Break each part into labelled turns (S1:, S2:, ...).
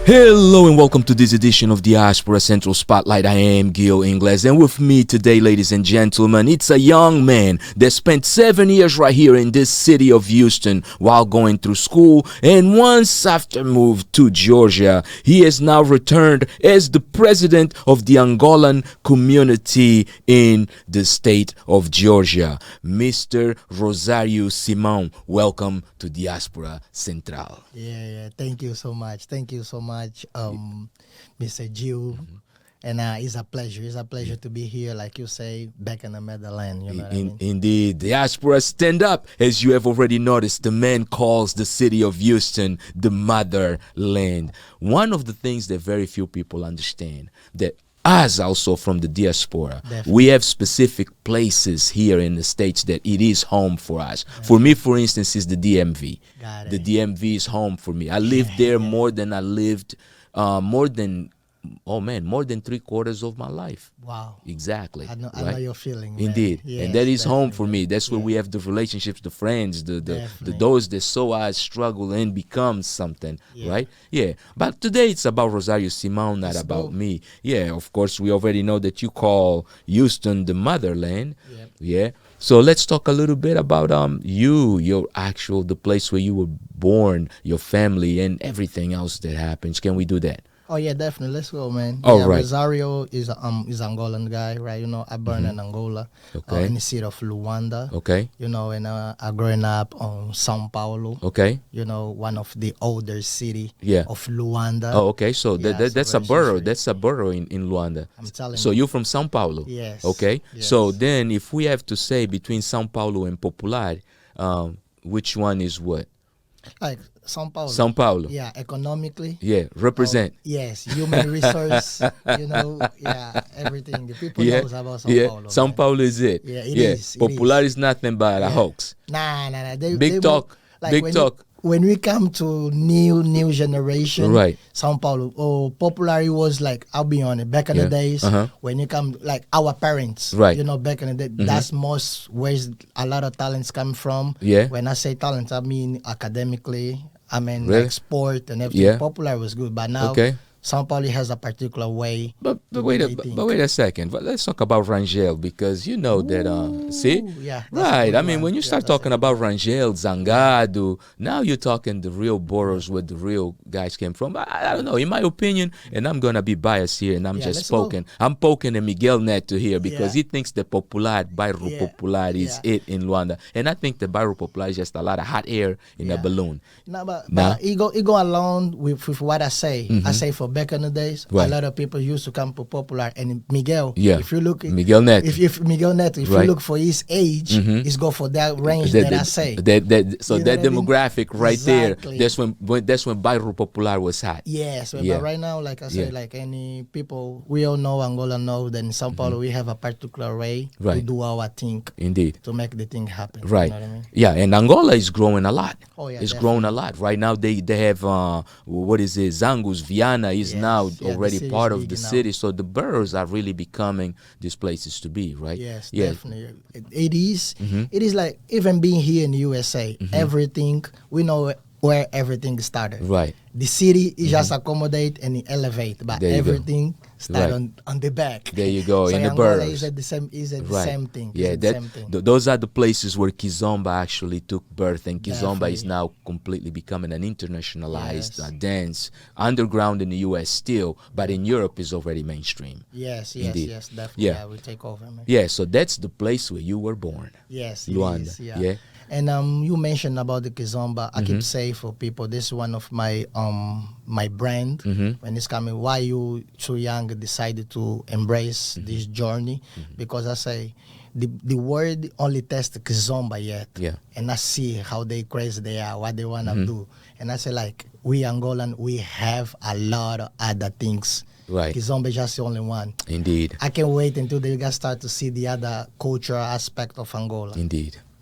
S1: Hello and welcome to this edition of Diaspora Central Spotlight. I am Gil Ingles, and with me today, ladies and gentlemen, it's a young man that spent 7 years right here in this city of Houston while going through school, and once after moved to Georgia, he has now returned as the president of the Angolan community in the state of Georgia. Mr. Rosario Simao, welcome to Diaspora Central.
S2: Yeah. Thank you so much. Mr. Gil. And it's a pleasure. It's a pleasure to be here, like you say, back in the motherland. You know what I mean?
S1: Indeed. Diaspora, stand up. As you have already noticed, the man calls the city of Houston the motherland. One of the things that very few people understand, that us also from the diaspora, we have specific places here in the States that it is home for us. For me, for instance, is the DMV. The DMV is home for me. I lived there more than I lived, more than 3/4 of my life.
S2: Wow.
S1: Exactly.
S2: I know your feeling.
S1: Indeed.
S2: Yes,
S1: and that is home for me. That's where we have the relationships, the friends, the those that saw us struggle and become something, right? Yeah. But today it's about Rosario Simao, not about me. Yeah, of course, we already know that you call Houston the motherland. Yeah. So let's talk a little bit about the place where you were born, your family, and everything else that happens. Can we do that?
S2: Oh yeah, definitely. Let's go, man.
S1: Right.
S2: Rosario is Angolan guy, right? You know, I born in Angola, in the city of Luanda.
S1: Okay.
S2: You know, and I growing up on São Paulo.
S1: Okay.
S2: You know, one of the older city of Luanda.
S1: Oh, okay. So that's a borough. That's a borough in Luanda.
S2: I'm telling you.
S1: So you're from São Paulo.
S2: Yes.
S1: Okay.
S2: Yes.
S1: So then, if we have to say between São Paulo and Popular, which one is what?
S2: Like São Paulo.
S1: São Paulo.
S2: Yeah, economically.
S1: Yeah, represent.
S2: Yes, human resource. Everything. The people knows about São Paulo.
S1: São Paulo is it.
S2: Yeah, it is.
S1: Popular is nothing but a hoax.
S2: Nah.
S1: Big talk.
S2: When we come to new generation,
S1: right?
S2: São Paulo, Popular was like, I'll be honest, back in the days, when you come, like our parents,
S1: right?
S2: You know, back in the day, that's most where a lot of talents come from.
S1: Yeah.
S2: When I say talents, I mean academically, I mean
S1: really?
S2: like sport and everything.
S1: Yeah.
S2: Popular was good, but now São Paulo has a particular way.
S1: But wait a second. But let's talk about Rangel, because you know that right. I mean, when you start talking about Rangel, Zangado, now you're talking the real boroughs where the real guys came from. I don't know. In my opinion, and I'm gonna be biased here, and I'm just poking. I'm poking a Miguel Neto here because he thinks the Bairro Popular is it in Luanda, and I think the Bairro Popular is just a lot of hot air in a balloon.
S2: No, but it go along with what I say. I say for back in the days, a lot of people used to come to Popular, and Miguel.
S1: Yeah.
S2: If you look,
S1: Miguel Neto.
S2: If Miguel Neto, if you look for his age, it's go for that range that I say.
S1: That demographic right there. That's when Bairro Popular was hot.
S2: Yes, but right now, like I say, like any people, we all know Angola know that in São Paulo we have a particular way to do our thing.
S1: Indeed.
S2: To make the thing happen.
S1: Right.
S2: You know what I mean?
S1: Yeah, and Angola is growing a lot.
S2: Oh yeah,
S1: it's growing a lot. Right now they have what is it? Zangus, Viana is now already part of the city. So the boroughs are really becoming these places to be, right?
S2: Yes, definitely. It is. It is like even being here in the USA, everything we know where everything started.
S1: Right.
S2: The city is just accommodate and elevate, but everything start on the back.
S1: There you go.
S2: So
S1: in the
S2: Angola
S1: boroughs.
S2: is at the same thing.
S1: Yeah, those are the places where Kizomba actually took birth, and Kizomba is now completely becoming an internationalized dance, underground in the US still, but in Europe is already mainstream.
S2: Yes, definitely. Yeah, we take over, man.
S1: Yeah, so that's the place where you were born.
S2: Yes,
S1: Luanda.
S2: Yeah. And you mentioned about the Kizomba. I keep saying for people, this is one of my my brand. When it's coming, why you so young decided to embrace this journey? Because I say the world only tests Kizomba yet.
S1: Yeah.
S2: And I see how they crazy they are, what they wanna do. And I say like we Angolan, we have a lot of other things.
S1: Right.
S2: Kizomba is just the only one.
S1: Indeed.
S2: I can't wait until they guys start to see the other cultural aspect of Angola.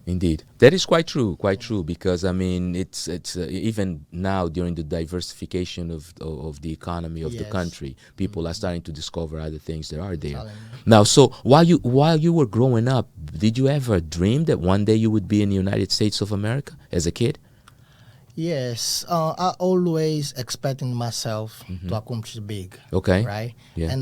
S1: Indeed, that is quite true. Because I mean, it's even now during the diversification of the economy of the country, people are starting to discover other things that are there. Now, so while you were growing up, did you ever dream that one day you would be in the United States of America as a kid?
S2: Yes, I always expecting myself to accomplish big.
S1: Okay.
S2: Right.
S1: Yeah.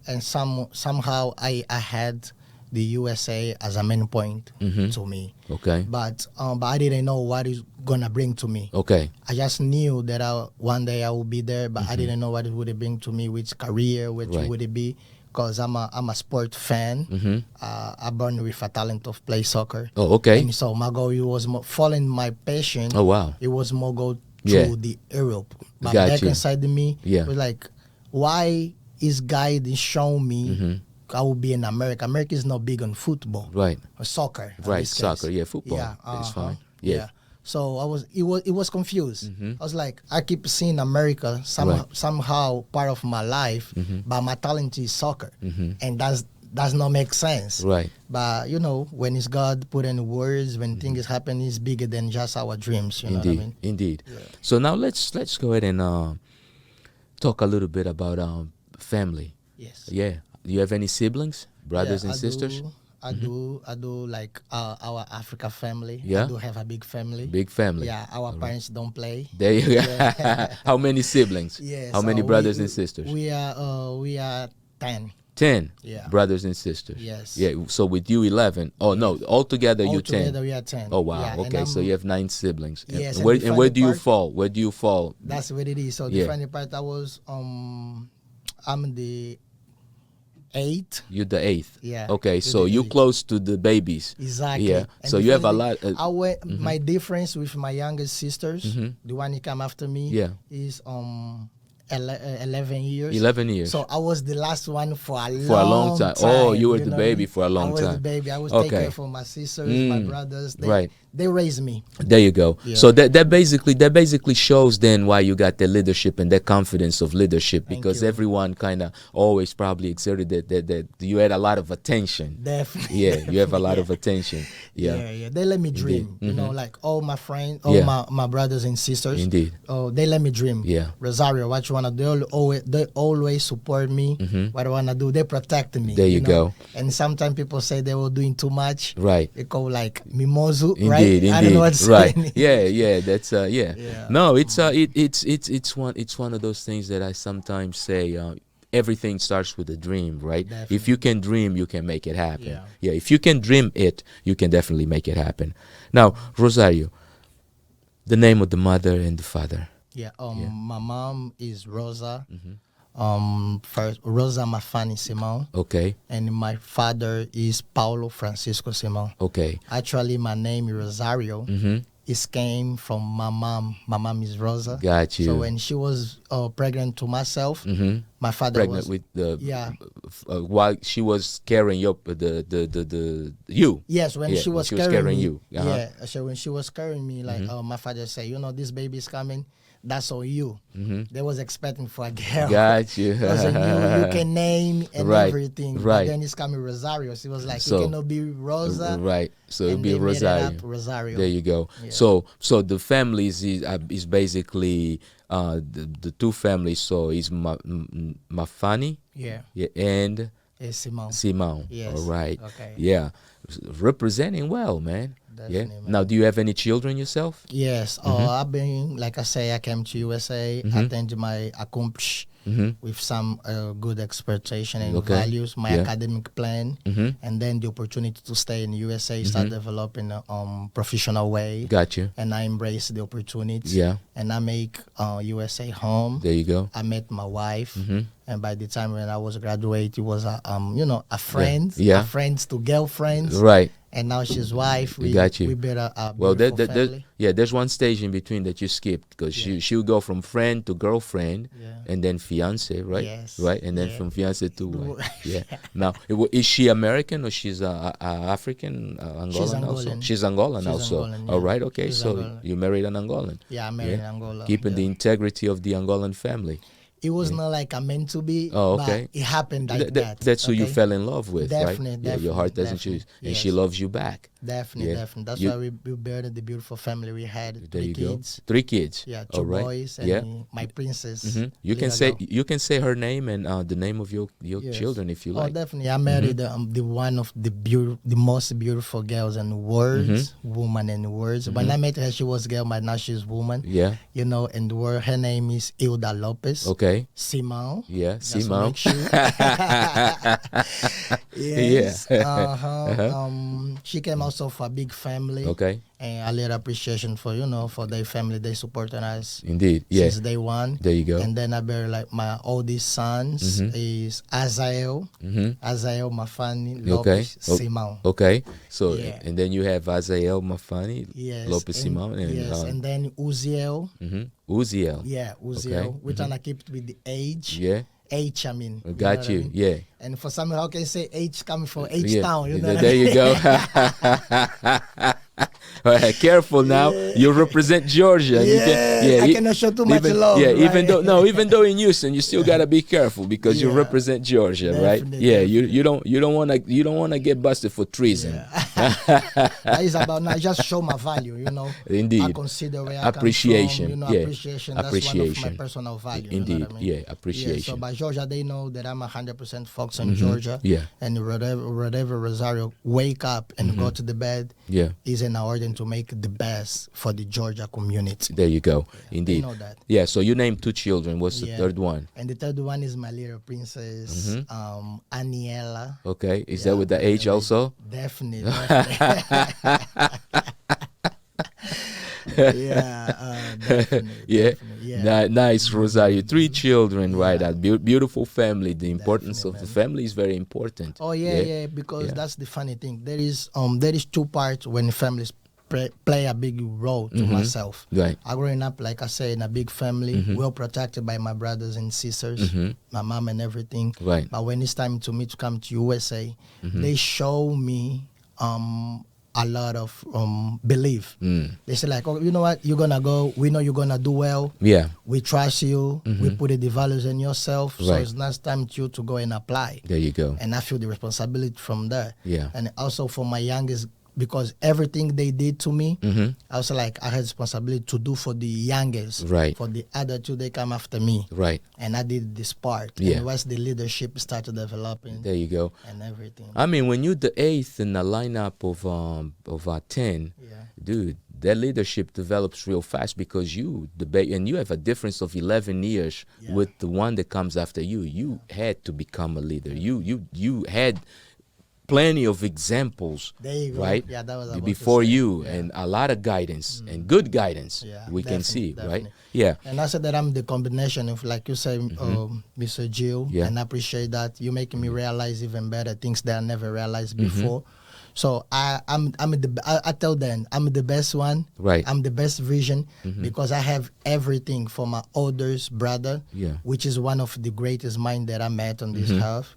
S2: And somehow I had the USA as a main point to me.
S1: Okay.
S2: But I didn't know what it's gonna bring to me.
S1: Okay.
S2: I just knew that one day I will be there, but I didn't know what it would bring to me, which career, which
S1: Right.
S2: would it be. Because I'm a sport fan. I born with a talent of play soccer.
S1: Oh, okay.
S2: And so my goal, it was more following my passion.
S1: Oh, wow.
S2: It was more go
S1: Yeah.
S2: to the Europe. But
S1: Got
S2: back
S1: you.
S2: inside of me,
S1: Yeah.
S2: it was like, why is guy didn't show me I will be in America? America is not big on football.
S1: Right.
S2: Or soccer. in
S1: Right.
S2: this case.
S1: Soccer. Yeah. Football.
S2: Yeah,
S1: It's
S2: uh-huh.
S1: fine. Yeah.
S2: So it was confused. I was like, I keep seeing America somehow part of my life, but my talent is soccer, and does not make sense.
S1: Right.
S2: But when it's God put in words, when things happen, it's bigger than just our dreams. You know what I
S1: Indeed.
S2: mean?
S1: Indeed.
S2: Yeah.
S1: So now let's go ahead and talk a little bit about family.
S2: Yes.
S1: Yeah. Do you have any siblings, brothers
S2: Yeah,
S1: and sisters?
S2: I do like our Africa family.
S1: Yeah?
S2: I do have a big family.
S1: Big family.
S2: Yeah, our parents don't play.
S1: There you go.
S2: Yeah.
S1: How many siblings?
S2: Yes.
S1: How many brothers and sisters?
S2: We are 10.
S1: 10
S2: Yeah.
S1: brothers and sisters.
S2: Yes.
S1: Yeah. So with you 11. Oh no, altogether you 10.
S2: Altogether we are 10.
S1: Oh wow.
S2: Yeah, and
S1: Okay. So
S2: I'm-
S1: you have 9 siblings.
S2: Yes,
S1: And
S2: and
S1: where,
S2: the
S1: and where
S2: funny
S1: do you
S2: part-
S1: fall? Where do you fall?
S2: That's what it is. So
S1: Yeah.
S2: the funny part, I was I'm the 8th.
S1: You're the 8th.
S2: Yeah.
S1: Okay.
S2: you're
S1: So
S2: the
S1: you
S2: 8th.
S1: close to the babies.
S2: Exactly.
S1: Yeah.
S2: And
S1: So
S2: the
S1: you have a
S2: funny
S1: lot.
S2: thing, my difference with my youngest sisters, the one who come after me,
S1: Yeah.
S2: is 11 years.
S1: 11 years.
S2: So I was the last one for a
S1: long time. Oh, you were the
S2: know
S1: baby
S2: what I mean?
S1: for a long
S2: I was
S1: time.
S2: the baby. I was
S1: Okay.
S2: taking care for my sisters, my brothers.
S1: Right.
S2: They raised me.
S1: There you go.
S2: Yeah.
S1: So that basically shows then why you got the leadership and that confidence of leadership,
S2: Thank
S1: because
S2: you.
S1: everyone kind of always probably exerted that you had a lot of attention.
S2: Definitely.
S1: Yeah, you have a lot of attention. Yeah.
S2: Yeah. They let me dream.
S1: Indeed.
S2: Like all my friends, all
S1: Yeah.
S2: my brothers and sisters.
S1: Indeed.
S2: Oh, they let me dream.
S1: Yeah.
S2: Rosario, what you wanna do? They always support me. What I wanna do, they protect me.
S1: There you go.
S2: And sometimes people say they were doing too much.
S1: Right.
S2: They call like mimosu,
S1: Indeed,
S2: right?
S1: indeed.
S2: I don't know what to
S1: Right.
S2: say.
S1: Yeah. That's yeah.
S2: Yeah.
S1: No, it's one of those things that I sometimes say. Everything starts with a dream, right?
S2: Definitely.
S1: If you can dream, you can make it happen.
S2: Yeah.
S1: If you can dream it, you can definitely make it happen. Now, Rosario, the name of the mother and the father.
S2: Yeah. My mom is Rosa.
S1: Mm-hmm.
S2: First Rosa Mafane Simao,
S1: Okay.
S2: and my father is Paulo Francisco Simao.
S1: Okay.
S2: Actually, my name is Rosario. It came from my mom. My mom is Rosa.
S1: Got you.
S2: So when she was pregnant to myself, my father
S1: Pregnant
S2: was
S1: with the
S2: yeah.
S1: while she was carrying you, you.
S2: Yes, when
S1: Yeah,
S2: she was
S1: carrying
S2: carrying me,
S1: you. Uh-huh.
S2: yeah. So when she was carrying me, like my father said, this baby is coming. That's on you. They was expecting for a girl.
S1: Got you.
S2: Because you can name and
S1: Right,
S2: everything.
S1: right.
S2: But then it's coming Rosario. So it was like,
S1: So-
S2: it cannot be Rosa.
S1: Right. So it'll
S2: And
S1: be
S2: they made it
S1: Rosario.
S2: up Rosario.
S1: There you go.
S2: Yeah.
S1: So the families is basically the two families. So is Mafane,
S2: Yeah.
S1: yeah, and
S2: It's Simon.
S1: Simao.
S2: Yes.
S1: All right.
S2: Okay.
S1: Yeah, representing well, man.
S2: Definitely,
S1: yeah.
S2: man.
S1: Now, do you have any children yourself?
S2: Yes. I've been, like I say, I came to USA, attended my accomplish with some good expectation and
S1: Okay.
S2: values, my
S1: Yeah.
S2: academic plan, and then the opportunity to stay in USA, start developing a professional way.
S1: Got you.
S2: And I embrace the opportunity.
S1: Yeah.
S2: And I make USA home.
S1: There you go.
S2: I met my wife, and by the time when I was graduate, it was a friend,
S1: Yeah.
S2: a friends to girlfriends,
S1: Right.
S2: and now she's wife. We
S1: Got you.
S2: We built a
S1: Well,
S2: beautiful family.
S1: there's one stage in between that you skipped, because she would go from friend to girlfriend,
S2: Yeah.
S1: and then fiance, right?
S2: Yes.
S1: Right, and then
S2: Yeah.
S1: from fiance to wife. Yeah. Now, is she American or she's African, Angolan also?
S2: Angolan.
S1: She's Angolan
S2: She's
S1: also.
S2: Angolan,
S1: All
S2: yeah.
S1: right. Okay.
S2: She's
S1: So
S2: Angolan.
S1: you married an Angolan.
S2: Yeah, I married in Angola.
S1: Keeping the
S2: Yeah.
S1: integrity of the Angolan family.
S2: it was not like I meant to be.
S1: Oh, okay.
S2: But it happened like that.
S1: That's who you
S2: okay?
S1: fell in love with,
S2: Definitely,
S1: right?
S2: definitely,
S1: Your heart doesn't
S2: definitely,
S1: choose, and she
S2: yes.
S1: loves you back.
S2: Definitely,
S1: Yeah.
S2: definitely. That's
S1: You-
S2: why we built the beautiful family we had.
S1: There
S2: 3
S1: you
S2: kids.
S1: go. 3 kids.
S2: Yeah,
S1: All
S2: 2
S1: right.
S2: boys and
S1: Yeah.
S2: my princess.
S1: You can
S2: little
S1: say
S2: girl.
S1: her name and the name of your
S2: Yes.
S1: children if you
S2: Oh,
S1: like.
S2: definitely. I married the one of the most beautiful girls in the world, woman in the world. When I met her, she was girl, but now she's woman.
S1: Yeah.
S2: You know, and the word, her name is Hilda Lopez.
S1: Okay.
S2: Simao.
S1: Yeah.
S2: Just to
S1: Simao.
S2: make sure. Yes.
S1: Yeah.
S2: She came also for a big family.
S1: Okay.
S2: And a little appreciation for for their family. They supported us
S1: Indeed. Yeah.
S2: since day one.
S1: There you go.
S2: And then I bear like my oldest sons is Azael Mafane Lopez Simao.
S1: Okay. So
S2: Yeah.
S1: and then you have Azael Mafane
S2: Yes.
S1: Lopez Simao and
S2: yes. And then Uziel.
S1: Uziel.
S2: Yeah, Uziel.
S1: Okay.
S2: We're trying to keep it with the age.
S1: Yeah.
S2: H, I mean.
S1: Got
S2: know what
S1: you.
S2: I mean?
S1: Yeah.
S2: And for some, how can you say H coming from H
S1: Yeah.
S2: town? You know what I
S1: There
S2: mean?
S1: you go. All right, careful now. You represent Georgia. And you
S2: Yeah, I cannot show too much love.
S1: Yeah,
S2: right?
S1: even though in Houston, you still gotta be careful because you
S2: Yeah.
S1: represent Georgia, right?
S2: Definitely,
S1: Yeah, you don't wanna get busted for treason.
S2: That is about now. Just show my value,
S1: Indeed.
S2: I consider where
S1: Appreciation,
S2: I come from,
S1: yeah.
S2: appreciation. That's one of
S1: Appreciation.
S2: my personal value.
S1: Indeed,
S2: you know what I mean?
S1: yeah,
S2: Yeah,
S1: appreciation.
S2: so by Georgia, they know that I'm 100% focused on Georgia.
S1: Yeah.
S2: And whatever Rosario wake up and go to the bed,
S1: Yeah.
S2: is in order to make the best for the Georgia community.
S1: There you go. Indeed.
S2: They know that.
S1: Yeah. So you named 2 children. What's the
S2: Yeah.
S1: third one?
S2: And the third one is my little princess, Aniela.
S1: Okay. Is
S2: Yeah,
S1: that with the H also?
S2: Definitely. Definitely.
S1: Yeah.
S2: Definitely, yeah.
S1: Nice, Rosario. 3 children, right? A beautiful family. The importance of the
S2: Definitely,
S1: family is very important.
S2: Oh yeah, because
S1: Yeah.
S2: that's the funny thing. There is 2 parts when families play a big role to myself.
S1: Right.
S2: I growing up, like I say, in a big family, well protected by my brothers and sisters, my mom and everything.
S1: Right.
S2: But when it's time to me to come to USA, they show me a lot of belief. They say like, oh, you know what, you're gonna go. We know you're gonna do well.
S1: Yeah.
S2: We trust you. We put the values in yourself. So
S1: Right.
S2: it's not time to you to go and apply.
S1: There you go.
S2: And I feel the responsibility from there.
S1: Yeah.
S2: And also for my youngest, because everything they did to me, I was like, I had responsibility to do for the youngest.
S1: Right.
S2: For the other 2, they come after me.
S1: Right.
S2: And I did this part.
S1: Yeah.
S2: And once the leadership started developing
S1: There you go.
S2: and everything.
S1: I mean, when you're the 8th in the lineup of 10,
S2: Yeah.
S1: dude, that leadership develops real fast because and you have a difference of 11 years
S2: Yeah.
S1: with the one that comes after you. You had to become a leader. You had plenty of examples,
S2: There you go.
S1: right?
S2: Yeah, that was about to
S1: before
S2: say.
S1: you,
S2: Yeah.
S1: and a lot of guidance and good guidance.
S2: Yeah,
S1: we can see,
S2: definitely.
S1: right? Yeah.
S2: And I said that I'm the combination of, like you say, Mr. Jill,
S1: Yeah.
S2: and I appreciate that. You're making me realize even better things that I never realized before. So I tell them I'm the best one.
S1: Right.
S2: I'm the best vision because I have everything for my oldest brother,
S1: Yeah.
S2: which is one of the greatest minds that I met on this earth,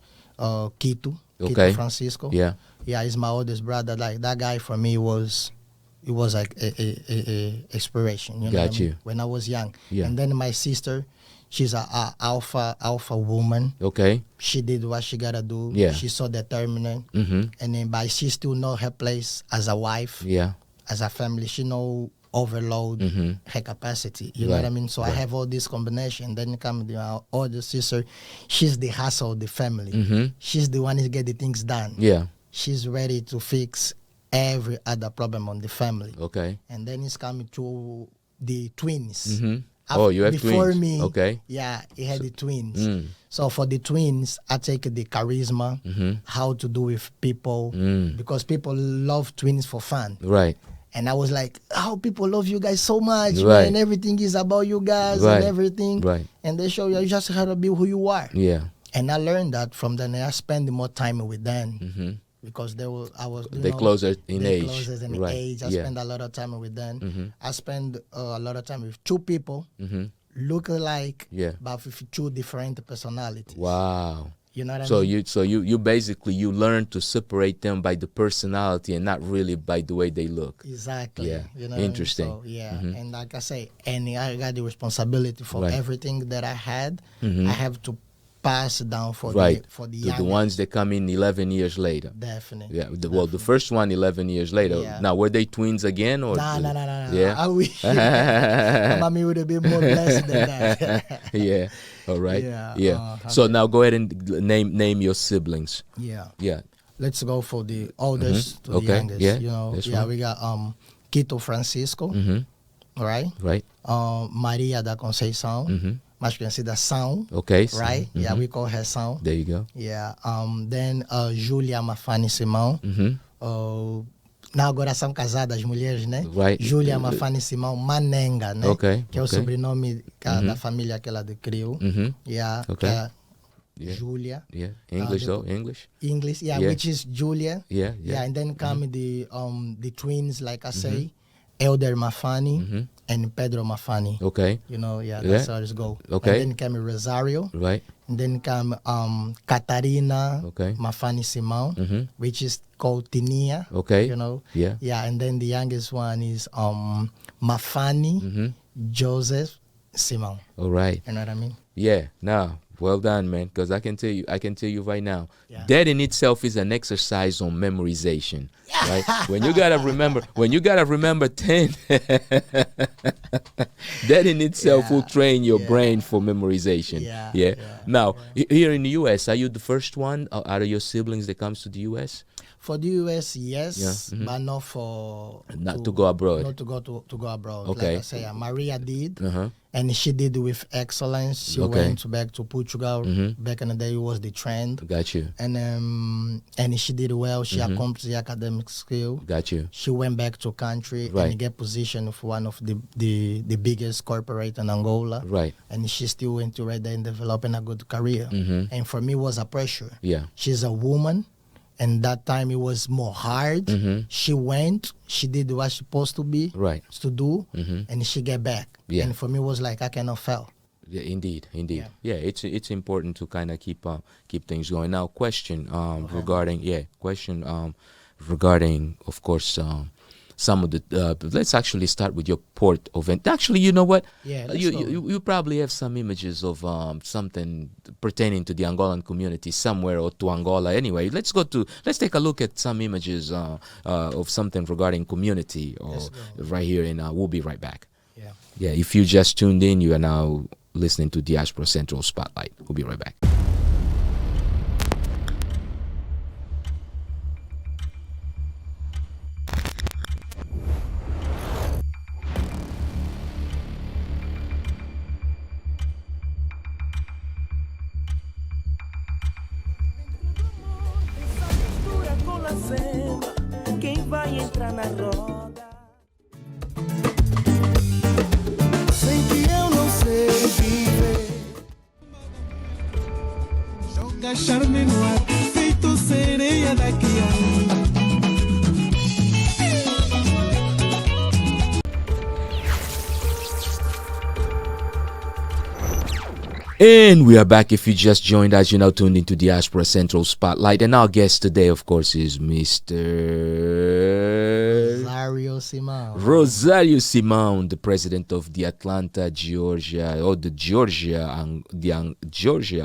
S2: Quito
S1: Okay.
S2: Francisco.
S1: Yeah.
S2: Yeah, he's my oldest brother. Like that guy for me was like a inspiration. You know
S1: Got
S2: what I mean?
S1: you.
S2: When I was young.
S1: Yeah.
S2: And then my sister, she's a alpha woman.
S1: Okay.
S2: She did what she gotta do.
S1: Yeah.
S2: She's so determined.
S1: Mm-hmm.
S2: And then but she still know her place as a wife,
S1: Yeah.
S2: as a family. She know overload her capacity. You know
S1: Right.
S2: what I mean? So I have all this combination. Then come the older sister, she's the hustle of the family. She's the one who get the things done.
S1: Yeah.
S2: She's ready to fix every other problem on the family.
S1: Okay.
S2: And then it's coming to the twins.
S1: Oh, you have
S2: before
S1: twins.
S2: me,
S1: Okay.
S2: yeah, he had the twins. So for the twins, I take the charisma, how to do with people, because people love twins for fun.
S1: Right.
S2: And I was like, how people love you guys so much,
S1: Right.
S2: man. Everything is about you guys
S1: Right.
S2: and everything.
S1: Right.
S2: And they show you just how to be who you are.
S1: Yeah.
S2: And I learned that from then. I spend more time with them because they were. I was.
S1: They closer in
S2: they
S1: age.
S2: closer in
S1: Right.
S2: age. I
S1: Yeah.
S2: spend a lot of time with them. I spend a lot of time with 2 people, look alike,
S1: Yeah.
S2: but with 2 different personalities.
S1: Wow.
S2: You know what I
S1: So
S2: mean?
S1: you basically you learn to separate them by the personality and not really by the way they look.
S2: Exactly.
S1: Yeah.
S2: You know
S1: Interesting.
S2: What I mean? So, yeah. And like I say, and I got the responsibility for
S1: Right.
S2: everything that I had. I have to pass it down for
S1: Right.
S2: the
S1: To
S2: young
S1: the ones that come in 11 years later.
S2: Definitely.
S1: Yeah. Well, the first one 11 years later.
S2: Yeah.
S1: Now, were they twins again or?
S2: No.
S1: Yeah.
S2: I wish my mommy would have been more blessed than that.
S1: Yeah. All right.
S2: Yeah.
S1: So now go ahead and name your siblings.
S2: Yeah.
S1: Yeah.
S2: Let's go for the oldest to
S1: Okay.
S2: the youngest.
S1: Yeah.
S2: You know,
S1: That's
S2: yeah,
S1: fine.
S2: we got Quito Francisco, right?
S1: Right.
S2: Maria da Conceição, much considered São,
S1: Okay.
S2: right? Yeah, we call her São.
S1: There you go.
S2: Yeah. Then Julia Mafane Simao. Now agora são casadas mulheres, né?
S1: Right.
S2: Julia Mafane Simao Manenga, né?
S1: Okay,
S2: Que é o
S1: okay.
S2: sobrenome da família que ela adquiriu. Yeah.
S1: Okay.
S2: que é
S1: Yeah.
S2: Julia.
S1: Yeah. English though. English.
S2: English, yeah,
S1: Yeah.
S2: which is Julia.
S1: Yeah.
S2: And then come the twins, like I say, Elder Mafane and Pedro Mafane.
S1: Okay.
S2: You know,
S1: Yeah.
S2: that's how it go.
S1: Okay.
S2: And then come Rosario.
S1: Right.
S2: And then come Catarina
S1: Okay.
S2: Mafane Simao, which is called Tinia.
S1: Okay.
S2: You know.
S1: Yeah.
S2: Yeah, and then the youngest one is Mafane Joseph Simao.
S1: All right.
S2: You know what I mean?
S1: Yeah. Now, well done, man. Because I can tell you right now,
S2: Yeah.
S1: that in itself is an exercise on memorization. Right? When you gotta remember 10, that in itself will train your brain for memorization.
S2: Yeah.
S1: Now, here in the U.S., are you the first one out of your siblings that comes to the U.S.?
S2: For the US, yes, but not for
S1: To go abroad.
S2: Not to go abroad.
S1: Okay.
S2: Like I say, Maria did, and she did with excellence. She went back to Portugal. Back in the day, it was the trend,
S1: Got you.
S2: and she did well. She accomplished the academic skill.
S1: Got you.
S2: She went back to country
S1: Right.
S2: and get position of one of the biggest corporate in Angola.
S1: Right.
S2: And she still went to right there and developing a good career. And for me, it was a pressure.
S1: Yeah.
S2: She's a woman, and that time it was more hard. She went, she did what she supposed to be,
S1: Right.
S2: to do, and she get back.
S1: Yeah.
S2: And for me, it was like I cannot fail.
S1: Yeah, indeed. Yeah, it's important to kind of keep things going. Now, question regarding of course some of the. Let's actually start with your port of entry. Actually, you know what?
S2: Yeah,
S1: you probably have some images of something pertaining to the Angolan community somewhere or to Angola. Anyway, let's take a look at some images of something regarding community or right here, and we'll be right back.
S2: Yeah.
S1: Yeah, if you just tuned in, you are now listening to Diaspora Central Spotlight. We'll be right back.
S3: Quem vai entrar na roda? Sei que eu não sei viver. Joga charme no ar, feito sereia daqui a
S1: And we are back. If you just joined us, you're now tuned into Diaspora Central Spotlight. And our guest today, of course, is Mr.
S2: Rosario Simao.
S1: Rosario Simao, the president of the Atlanta, Georgia, or the Georgia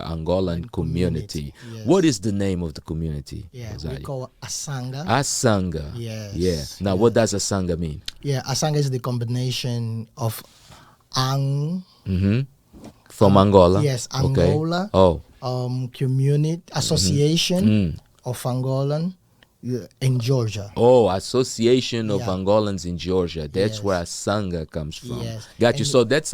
S1: Angolan community.
S2: Yes.
S1: What is the name of the community?
S2: Yeah,
S1: Rosario?
S2: we call ASSANGA.
S1: ASSANGA.
S2: Yes.
S1: Yeah. Now, what does ASSANGA mean?
S2: Yeah, ASSANGA is the combination of
S1: From Angola?
S2: Yes,
S1: Okay.
S2: Angola.
S1: Oh.
S2: Community Association of Angolan in Georgia.
S1: Oh, Association of
S2: Yeah.
S1: Angolans in Georgia. That's
S2: Yes.
S1: where ASSANGA comes from.
S2: Yes.
S1: Got you.
S2: And
S1: So that's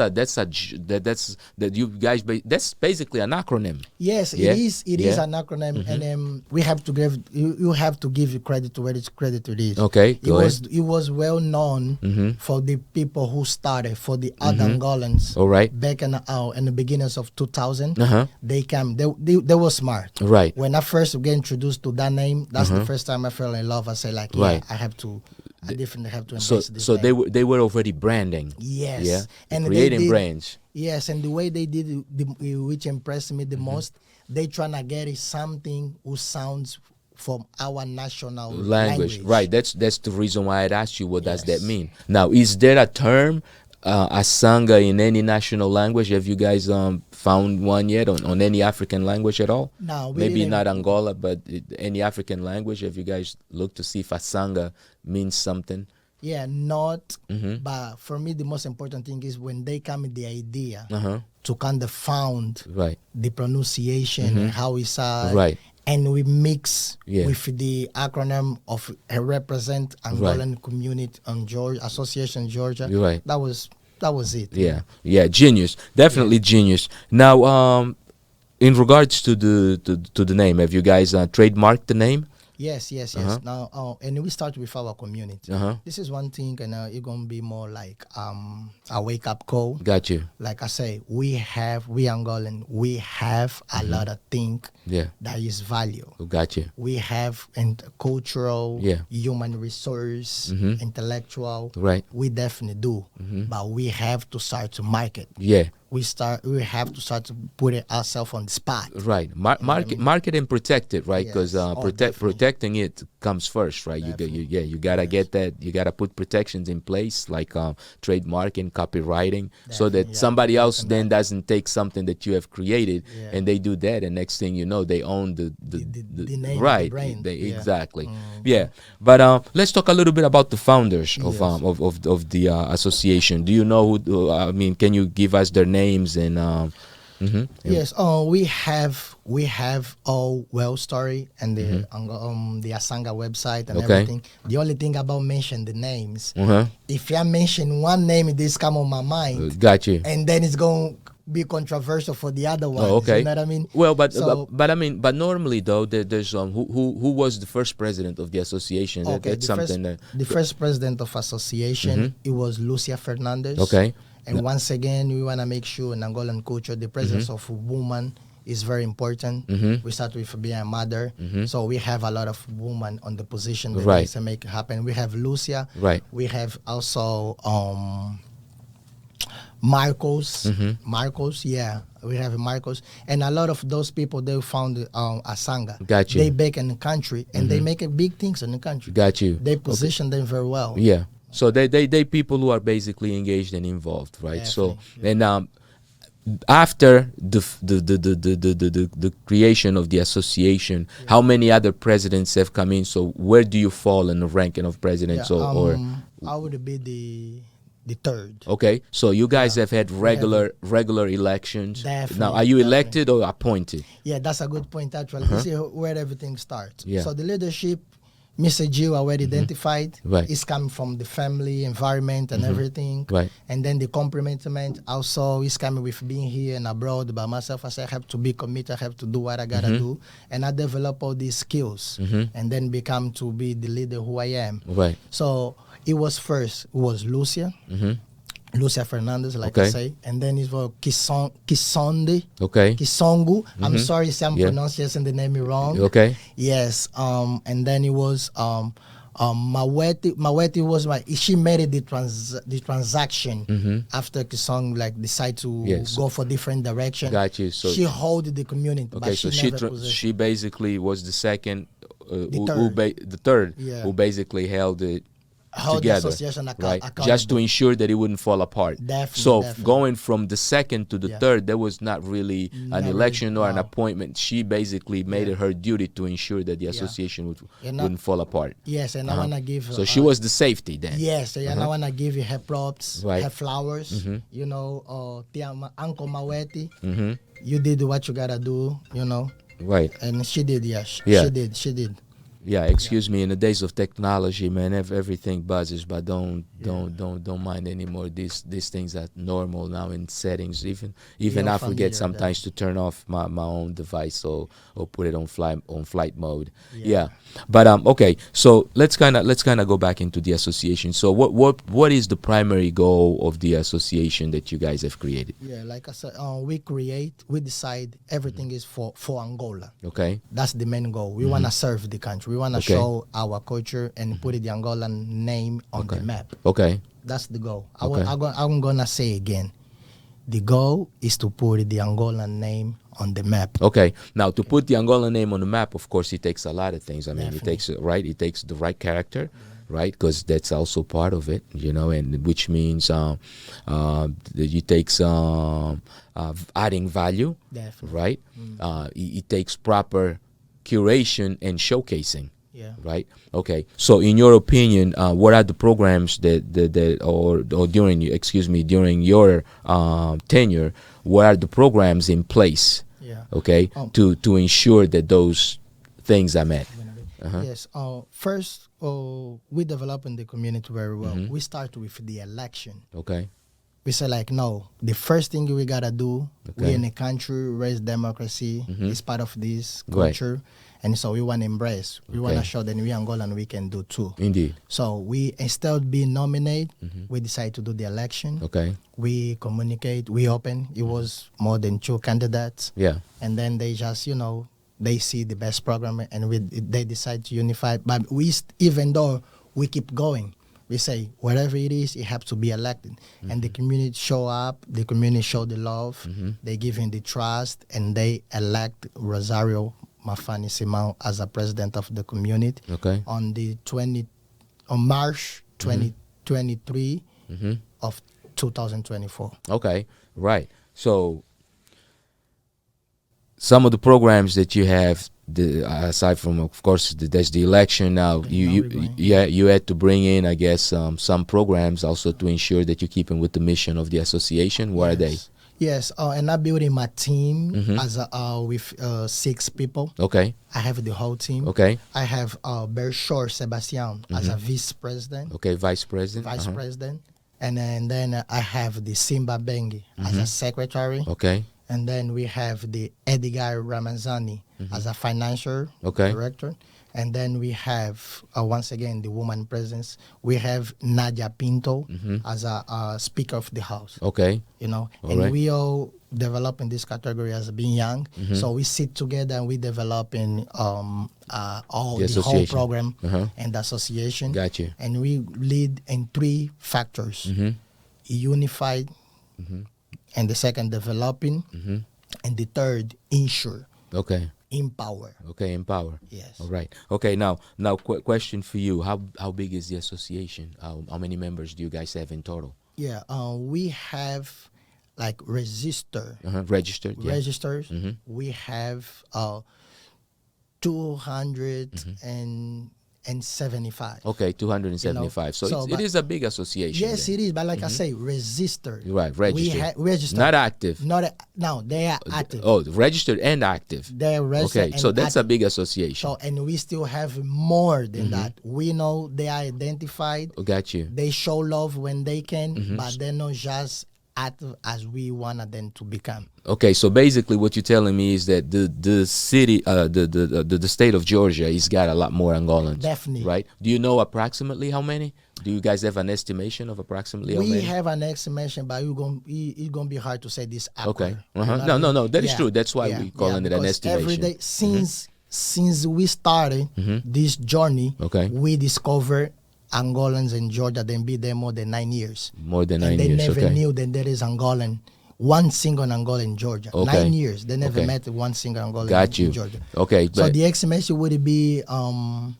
S1: you guys. That's basically an acronym.
S2: Yes,
S1: Yeah?
S2: it is. It is an acronym, and we have to give you have to give credit to where it's credit it is.
S1: Okay, go
S2: It was well known for the people who started, for the other Angolans.
S1: All right.
S2: Back in the beginnings of 2000,
S1: Uh-huh.
S2: they came. They were smart.
S1: Right.
S2: When I first got introduced to that name, that's the first time I fell in love. I said like, yeah,
S1: Right.
S2: I have to I definitely have to
S1: So
S2: embrace this
S1: so
S2: name.
S1: they were already branding.
S2: Yes.
S1: Yeah.
S2: And they
S1: Creating
S2: did-
S1: brands.
S2: Yes, and the way they did it, which impressed me
S1: Mm-hmm.
S2: the most, they tryna get it something who sounds from our national
S1: Language. Right. That's the reason why I'd asked you what does that
S2: Yes.
S1: mean. Now, is there a term ASSANGA in any national language? Have you guys found one yet on any African language at all?
S2: No, we
S1: Maybe
S2: didn't-
S1: not Angola, but any African language. Have you guys looked to see if ASSANGA means something?
S2: Yeah, not.
S1: Mm-hmm.
S2: But for me, the most important thing is when they come with the idea
S1: Uh-huh.
S2: to kind of found
S1: Right.
S2: the pronunciation and how it's said.
S1: Right.
S2: And we mix
S1: Yeah.
S2: with the acronym of represent Angolan community on Georgia Association Georgia.
S1: You're right.
S2: That was it.
S1: Yeah, yeah, genius, definitely genius. Now, in regards to the name, have you guys trademarked the name?
S2: Yes.
S1: Uh-huh.
S2: Now, and we start with our community.
S1: Uh-huh.
S2: This is one thing, and it's gonna be more like a wake up call.
S1: Got you.
S2: Like I say, we Angolan, we have a lot of things
S1: Yeah,
S2: that is value.
S1: got you.
S2: We have cultural,
S1: Yeah.
S2: human resource,
S1: Mhm.
S2: intellectual.
S1: Right.
S2: We definitely do, but we have to start to market.
S1: Yeah,
S2: We have to start to put it ourselves on the spot.
S1: right. Market and protect it, right? Because
S2: Yes. Oh, definitely.
S1: protecting it comes first, right? You gotta get that. You gotta put protections in place, like trademarking, copywriting, so that
S2: Definitely, yeah.
S1: somebody else then doesn't take something that you have created
S2: Yeah.
S1: and they do that, and next thing you know, they own the
S2: name,
S1: right.
S2: the brand.
S1: They-
S2: Yeah.
S1: Exactly. Yeah. But let's talk a little bit about the founders of
S2: Yes.
S1: of the association. Do you know who? I mean, can you give us their names and?
S2: Yes. We have our well story and the ASSANGA website and
S1: Okay.
S2: everything. The only thing about mention the names.
S1: Uh-huh.
S2: If I mention one name, this come on my mind,
S1: Got you.
S2: and then it's going to be controversial for the other one.
S1: Oh, okay.
S2: You know what I mean?
S1: Well, but
S2: So-
S1: but I mean, but normally though, there's who was the first president of the association?
S2: Okay,
S1: That's something that.
S2: the first president of association, it was Lucia Fernandez.
S1: Okay.
S2: And once again, we want to make sure in Angolan culture, the presence of a woman is very important. We start with being a mother. So we have a lot of women on the position that
S1: Right.
S2: needs to make it happen. We have Lucia.
S1: Right.
S2: We have also Marcos. Marcos, yeah. We have Marcos. And a lot of those people, they found ASSANGA.
S1: Got you.
S2: They back in the country and they make big things in the country.
S1: Got you.
S2: They position them very well.
S1: Yeah. So they people who are basically engaged and involved, right? So and after the creation of the association, how many other presidents have come in? So where do you fall in the ranking of presidents? Or
S2: I would be the third.
S1: okay, so you guys have had regular elections.
S2: Definitely,
S1: Now, are you
S2: definitely.
S1: elected or appointed?
S2: Yeah, that's a good point actually. This is where everything starts.
S1: Yeah.
S2: So the leadership, Mr. Jill already identified,
S1: Right.
S2: is coming from the family, environment, and everything.
S1: Right.
S2: And then the complementation also is coming with being here and abroad. By myself, I say I have to be committed. I have to do what I gotta do, and I develop all these skills, and then become to be the leader who I am.
S1: Right.
S2: So it was Lucia. Lucia Fernandez, like I
S1: Okay.
S2: say, and then it was Kisonde.
S1: Okay.
S2: Kisongu. I'm sorry if I'm
S1: Yeah.
S2: pronouncing the name wrong.
S1: Okay.
S2: Yes. And then it was Maweti. Maweti was she made the transaction after Kisong decide to
S1: Yes.
S2: go for different direction.
S1: Got you. So
S2: she hold the community,
S1: okay,
S2: but
S1: so
S2: she never possessed.
S1: she basically was the second,
S2: third.
S1: the third,
S2: Yeah.
S1: who basically held it
S2: Hold the
S1: together,
S2: association
S1: right? Just to
S2: accountable.
S1: ensure that it wouldn't fall apart.
S2: Definitely,
S1: So
S2: definitely.
S1: going from the second to the
S2: Yeah.
S1: third, there was not really
S2: Not
S1: an
S2: really,
S1: election or an
S2: no.
S1: appointment. She basically made it her duty to ensure that the association wouldn't fall apart.
S2: Yes, and I wanna give.
S1: So she was the safety then.
S2: Yes, and I wanna give you her props,
S1: Right.
S2: her flowers. You know, Uncle Maweti. You did what you gotta do. You know,
S1: Right.
S2: and she did. Yes,
S1: Yeah.
S2: She did.
S1: Yeah, excuse me. In the days of technology, man, everything buzzes, but don't mind anymore. These things are normal now in settings. Even
S2: You're
S1: I
S2: familiar
S1: forget
S2: with
S1: sometimes to turn off my own device or put it on flight mode. Yeah. But okay. So let's kind of go back into the association. So what is the primary goal of the association that you guys have created?
S2: Yeah, like I said, we decide everything is for Angola.
S1: Okay.
S2: That's the main goal. We wanna serve the country. We we want to
S1: Okay.
S2: show our culture and put the Angolan name on the map.
S1: Okay.
S2: That's the goal.
S1: Okay.
S2: I'm gonna say again, the goal is to put the Angolan name on the map.
S1: Okay. Now, to put the Angolan name on the map, of course, it takes a lot of things. I mean,
S2: Definitely.
S1: it takes the right character, right? Because that's also part of it, you know, and which means it takes adding value,
S2: Definitely.
S1: right? It takes proper curation and showcasing.
S2: Yeah.
S1: Right. Okay. So, in your opinion, what are the programs that or during your tenure, what are the programs in place?
S2: Yeah.
S1: Okay. To ensure that those things are met.
S2: Yes. First, we develop in the community very well.
S1: Mm-hmm.
S2: We start with the election.
S1: Okay.
S2: We say like, no, the first thing we gotta do, we
S1: Okay.
S2: in a country, raise democracy, is part of this
S1: Right.
S2: culture. And so we want to embrace. We want to
S1: Okay.
S2: show that we Angolan we can do too.
S1: Indeed.
S2: So we, instead of being nominated, we decide to do the election.
S1: Okay.
S2: We communicate, we open. It was more than 2 candidates.
S1: Yeah.
S2: And then they just, they see the best program and they decide to unify. But even though we keep going, we say whatever it is, it has to be elected. And the community show up, the community show the love, they give him the trust, and they elect Rosario Mafane Simao as a president of the community
S1: Okay.
S2: on March 2023 of 2024.
S1: Okay. Right. So, some of the programs that you have, aside from, of course, there's the election now. You had to bring in, I guess, some programs also to ensure that you're keeping with the mission of the association. What are they?
S2: Yes, and I'm building my team as with 6 people.
S1: Okay.
S2: I have the whole team.
S1: Okay.
S2: I have Bershore Sebastian as a vice president.
S1: Okay. Vice president.
S2: Vice president. And then I have the Simba Bengi as a secretary.
S1: Okay.
S2: And then we have the Edgar Ramazani as a financial
S1: Okay.
S2: director. And then we have, once again, the woman presence. We have Nadia Pinto as a speaker of the house.
S1: Okay.
S2: And
S1: right.
S2: we all develop in this category as being young. So we sit together and we develop in the whole
S1: association.
S2: program and the association.
S1: Got you.
S2: And we lead in 3 factors: unified, and the second developing, and the third ensure.
S1: Okay.
S2: Empower.
S1: Okay. Empower.
S2: Yes.
S1: All right. Okay. Now, question for you: How big is the association? How many members do you guys have in total?
S2: Yeah. We have like registered.
S1: Registered. Yeah.
S2: Registers. We have 275.
S1: Okay, 275. It is a big association.
S2: Yes,
S1: then.
S2: it is. But like I say, registered.
S1: Right, registered.
S2: Registered.
S1: Not active.
S2: No, they are active.
S1: Oh, registered and active.
S2: They're registered.
S1: Okay, so
S2: and
S1: that's a
S2: active.
S1: big association.
S2: So, and we still have more than that. We know they are identified.
S1: Got you.
S2: They show love when they can, but they're not just active as we wanted them to become.
S1: Okay, so basically what you're telling me is that the city, the state of Georgia has got a lot more Angolans.
S2: Definitely.
S1: Right? Do you know approximately how many? Do you guys have an estimation of approximately how many?
S2: We have an estimation, but it's gonna be hard to say this accurate.
S1: Okay.
S2: You know what I
S1: No,
S2: mean?
S1: that is true. That's why we calling it an
S2: because
S1: estimation.
S2: Every day since we started this journey,
S1: Okay.
S2: we discovered Angolans in Georgia. They've been there more than 9 years.
S1: More than 9
S2: and they
S1: years.
S2: never
S1: Okay.
S2: knew that there is one single Angolan in Georgia.
S1: Okay.
S2: 9 years. They never
S1: Okay.
S2: met one single Angolan
S1: Got you.
S2: in Georgia.
S1: Okay.
S2: So
S1: But
S2: the estimation would be around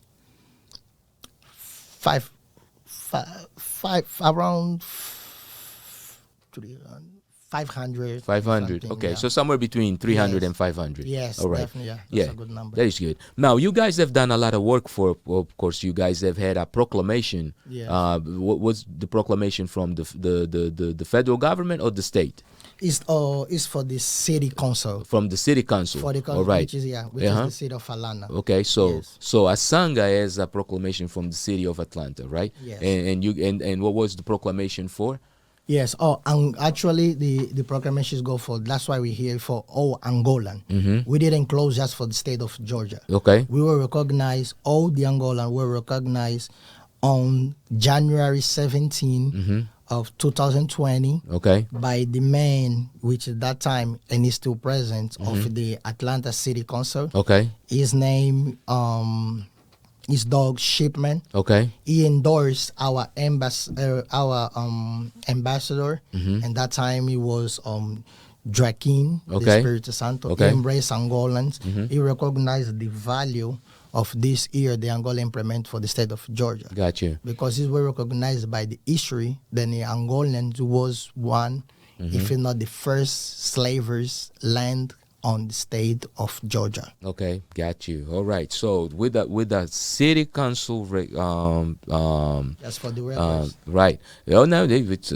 S2: 500.
S1: 500.
S2: something,
S1: Okay,
S2: yeah.
S1: so somewhere between 300
S2: Yes.
S1: and 500.
S2: Yes,
S1: all right.
S2: definitely. Yeah, that's a good number.
S1: That is good. Now, you guys have done a lot of work for, of course, you guys have had a proclamation.
S2: Yeah.
S1: What was the proclamation from the federal government or the state?
S2: It's for the city council.
S1: From the city council.
S2: For the council,
S1: all right.
S2: which is the city of Alana.
S1: Okay, so
S2: Yes.
S1: so ASSANGA has a proclamation from the city of Atlanta, right?
S2: Yes.
S1: And what was the proclamation for?
S2: Yes. Actually, the proclamations go for. That's why we're here for all Angolan. We didn't close just for the state of Georgia.
S1: Okay.
S2: We were recognized. All the Angolan were recognized on January 17 of 2020.
S1: Okay.
S2: By the man, which at that time and is still present, of the Atlanta City Council.
S1: Okay.
S2: His name his dog shipment.
S1: Okay.
S2: He endorsed our ambassador, and that time he was Joaquin, the
S1: Okay.
S2: Espiritu Santo.
S1: Okay.
S2: He embraced Angolans. He recognized the value of this year the Angola implement for the state of Georgia.
S1: Got you.
S2: Because he was recognized by the history, then the Angolans was one, if not the first slavers land on the state of Georgia.
S1: Okay, got you. All right. So with the city council,
S2: That's for the records.
S1: right. Oh no,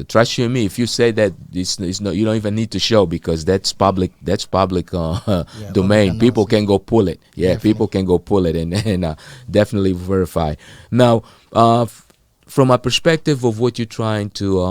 S1: trust you and me. If you say that it's not, you don't even need to show because that's public. That's public domain.
S2: public
S1: People can go pull it. Yeah,
S2: Definitely.
S1: people can go pull it and definitely verify. Now, from a perspective of what you're trying to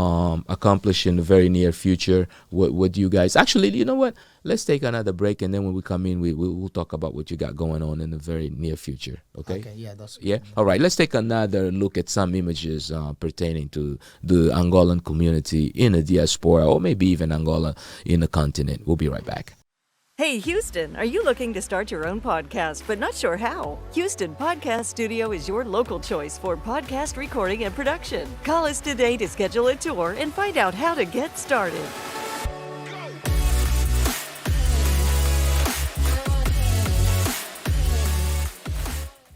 S1: accomplish in the very near future, what do you guys actually? You know what? Let's take another break, and then when we come in, we'll talk about what you got going on in the very near future. Okay?
S2: Okay, yeah, that's
S1: Yeah. All right. Let's take another look at some images pertaining to the Angolan community in the diaspora, or maybe even Angola in the continent. We'll be right back.
S4: Hey, Houston, are you looking to start your own podcast but not sure how? Houston Podcast Studio is your local choice for podcast recording and production. Call us today to schedule a tour and find out how to get started.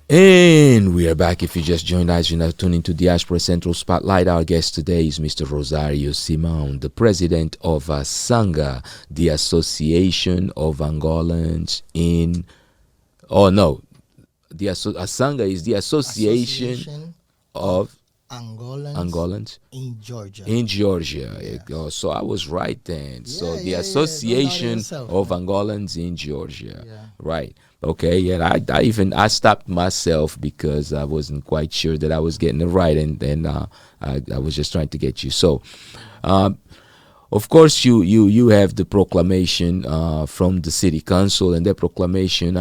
S1: And we are back. If you just joined us, you're now tuning to Diaspora Central Spotlight. Our guest today is Mr. Rosario Simao, the president of ASSANGA, the Association of Angolans in... Oh, no. ASSANGA is the Association of Angolans
S2: in Georgia.
S1: in Georgia.
S2: Yeah.
S1: So I was right then. So
S2: Yeah,
S1: the
S2: yeah.
S1: Association
S2: Don't doubt yourself,
S1: of
S2: man.
S1: Angolans in Georgia.
S2: Yeah.
S1: Right. Okay. Yeah. I stopped myself because I wasn't quite sure that I was getting it right, and then I was just trying to get you. So, of course, you have the proclamation from the city council, and that proclamation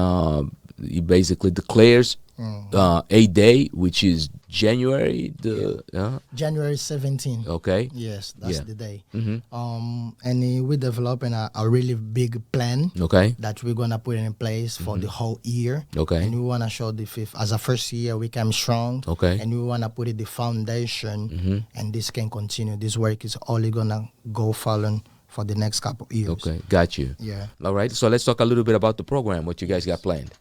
S1: it basically declares a day, which is January
S2: January 17th.
S1: Okay.
S2: Yes, that's
S1: Yeah.
S2: the day.
S1: Mm-hmm.
S2: And we're developing a really big plan
S1: Okay.
S2: that we're gonna put in place for the whole year.
S1: Okay.
S2: And we wanna show the fifth as a first year we came strong.
S1: Okay.
S2: And we wanna put it the foundation, and this can continue. This work is only gonna go forward for the next couple years.
S1: Okay. Got you.
S2: Yeah.
S1: All right. So let's talk a little bit about the program. What you guys got planned?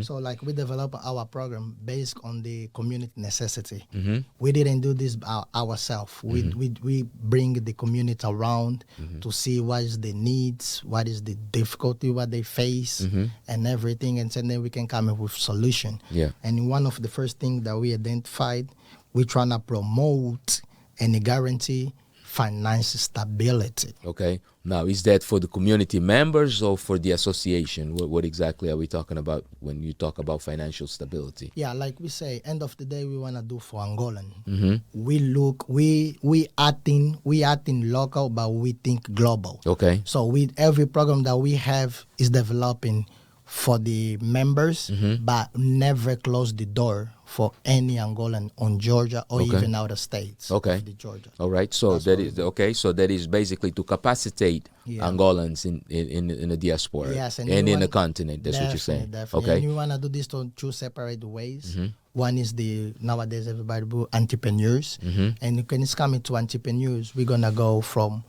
S2: So like we develop our program based on the community necessity.
S1: Mm-hmm.
S2: We didn't do this ourselves. We bring the community around to see what is the needs, what is the difficulty, what they face, and everything, and then we can come up with solution.
S1: Yeah.
S2: And one of the first things that we identified, we're trying to promote and guarantee financial stability.
S1: Okay. Now, is that for the community members or for the association? What exactly are we talking about when you talk about financial stability?
S2: Yeah, like we say, end of the day, we want to do for Angolan.
S1: Mm-hmm.
S2: We acting local, but we think global.
S1: Okay.
S2: So with every program that we have is developing for the members, but never close the door for any Angolan on Georgia or
S1: Okay.
S2: even out of states.
S1: Okay.
S2: Of the Georgia.
S1: All right. So
S2: That's
S1: that
S2: what
S1: is okay. So that is basically to capacitate
S2: Yeah.
S1: Angolans in the diaspora
S2: Yes,
S1: and
S2: we
S1: in the
S2: want-
S1: continent. That's what you're saying.
S2: Definitely.
S1: Okay.
S2: And we want to do this on two separate ways. One is the nowadays everybody do entrepreneurs, and when it's coming to entrepreneurs, we're gonna go from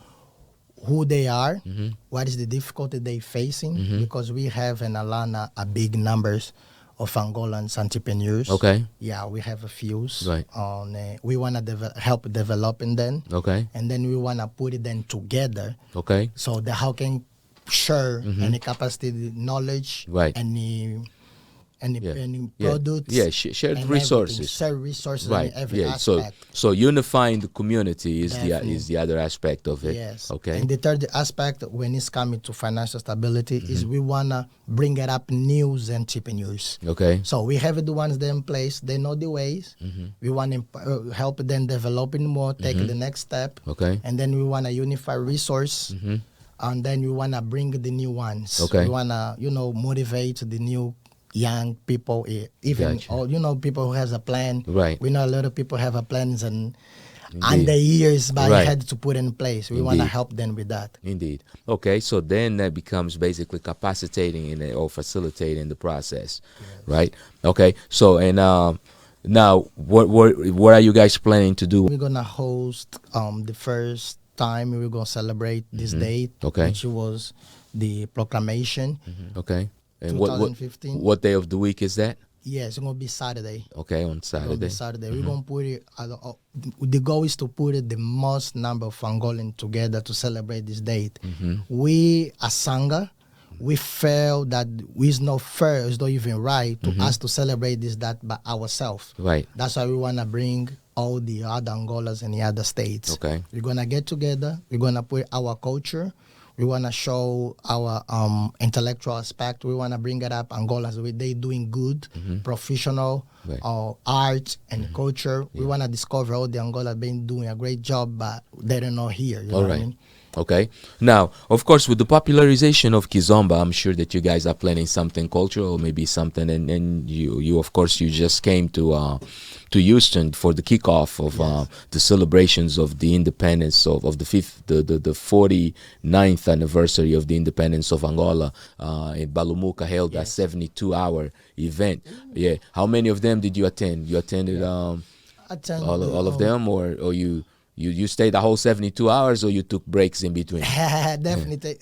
S2: who they are, what is the difficulty they facing, because we have in Alana a big numbers of Angolans entrepreneurs.
S1: Okay.
S2: Yeah, we have a few.
S1: Right.
S2: On we wanna help developing them,
S1: Okay.
S2: and then we wanna put it then together.
S1: Okay.
S2: So the how can share any capacity, the knowledge,
S1: Right.
S2: any
S1: Yeah.
S2: products.
S1: Yeah. Shared
S2: and
S1: resources.
S2: everything. Share resources
S1: Right.
S2: in every
S1: Yeah.
S2: aspect.
S1: So unifying the community is
S2: Definitely.
S1: the other aspect of it.
S2: Yes.
S1: Okay.
S2: And the third aspect when it's coming to financial stability is we wanna bring it up new entrepreneurs.
S1: Okay.
S2: So we have the ones there in place. They know the ways. We want to help them developing more, take the next step.
S1: Okay.
S2: And then we want to unify resource. And then we want to bring the new ones.
S1: Okay.
S2: We want to, motivate the new young people, even
S1: Gotcha.
S2: all, people who has a plan.
S1: Right.
S2: We know a lot of people have a plans and and the years but
S1: Right.
S2: had to put in place. We want to
S1: Indeed.
S2: help them with that.
S1: Indeed. Okay, so then that becomes basically capacitating in it or facilitating the process, right? Okay, so and now what are you guys planning to do?
S2: We're gonna host the first time we're gonna celebrate this date,
S1: Okay.
S2: which was the proclamation.
S1: Okay, and what
S2: 2015.
S1: what day of the week is that?
S2: Yes, it's gonna be Saturday.
S1: Okay, on
S2: It's gonna be
S1: Saturday.
S2: Saturday. We're gonna put it. The goal is to put it the most number of Angolan together to celebrate this date. We ASSANGA, we felt that it's not fair, it's not even right to us to celebrate this that by ourselves.
S1: Right.
S2: That's why we wanna bring all the other Angolas and the other states.
S1: Okay.
S2: We're gonna get together. We're gonna put our culture. We want to show our intellectual aspect. We want to bring it up. Angolans, they doing good, professional,
S1: Right.
S2: art and culture. We want to discover all the Angola been doing a great job, but they're not here. You know
S1: All
S2: what I
S1: right.
S2: mean?
S1: Okay. Now, of course, with the popularization of Kizomba, I'm sure that you guys are planning something cultural, maybe something, and you of course, you just came to Houston for the kickoff of the celebrations of the independence of the 49th anniversary of the independence of Angola. In BALUMUKA held a 72-hour event. Yeah. How many of them did you attend? You attended
S2: Attend
S1: all of them, or you stayed the whole 72 hours, or you took breaks in between?
S2: Definitely take,